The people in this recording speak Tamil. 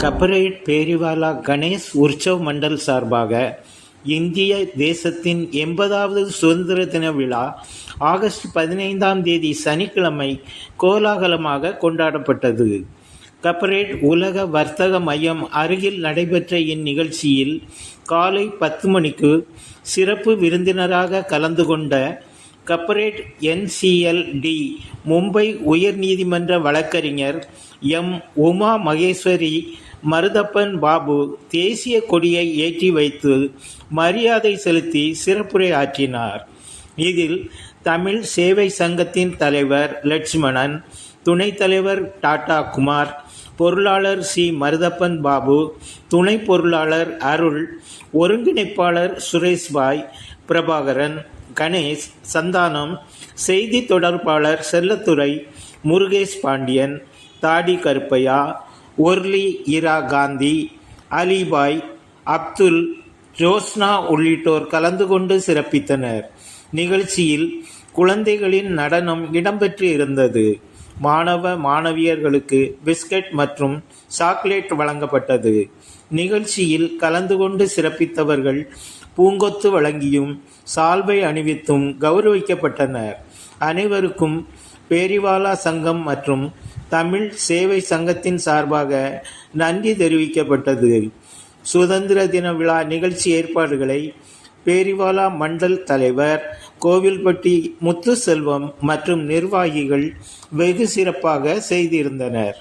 கபரேட் பேரிவாலா கணேஷ் உற்சவ் மண்டல் சார்பாக இந்திய தேசத்தின் 80வது சுதந்திர தின விழா ஆகஸ்ட் 15ஆம் தேதி சனிக்கிழமை கோலாகலமாக கொண்டாடப்பட்டது. கபரேட் உலக வர்த்தக மையம் அருகில் நடைபெற்ற இந்நிகழ்ச்சியில் காலை 10 மணிக்கு சிறப்பு விருந்தினராக கலந்து கொண்ட கபரேட் NCLD மும்பை உயர்நீதிமன்ற வழக்கறிஞர் உமா மகேஸ்வரி மருதப்பன் பாபு தேசிய கொடியை ஏற்றி வைத்து மரியாதை செலுத்தி சிறப்புரை ஆற்றினார். இதில் தமிழ் சேவை சங்கத்தின் தலைவர் லட்சுமணன், துணைத் தலைவர் டாடா குமார், பொருளாளர் மருதப்பன் பாபு, துணை பொருளாளர் அருள், ஒருங்கிணைப்பாளர் சுரேஷ்பாய், பிரபாகரன், கணேஷ், சந்தானம், செய்தி தொடர்பாளர் செல்லத்துறை, முருகேஷ் பாண்டியன், தாடி கருப்பையா, ஒர்லி இரா காந்தி, அலிபாய், அப்துல், ஜோஸ்னா உள்ளிட்டோர் கலந்து கொண்டு சிறப்பித்தனர். நிகழ்ச்சியில் குழந்தைகளின் நடனம் இடம்பெற்று இருந்தது. மாணவ மாணவியர்களுக்கு பிஸ்கட் மற்றும் சாக்லேட் வழங்கப்பட்டது. நிகழ்ச்சியில் கலந்து கொண்டு சிறப்பித்தவர்கள் பூங்கொத்து வழங்கியும் சால்வை அணிவித்தும் கௌரவிக்கப்பட்டனர். அனைவருக்கும் பேரிவாலா சங்கம் மற்றும் தமிழ் சேவை சங்கத்தின் சார்பாக நன்றி தெரிவிக்கப்பட்டது. சுதந்திர தின விழா நிகழ்ச்சி ஏற்பாடுகளை பேரிவாலா மண்டல் தலைவர் கோவில்பட்டி முத்துசெல்வம் மற்றும் நிர்வாகிகள் வெகு சிறப்பாக செய்திருந்தனர்.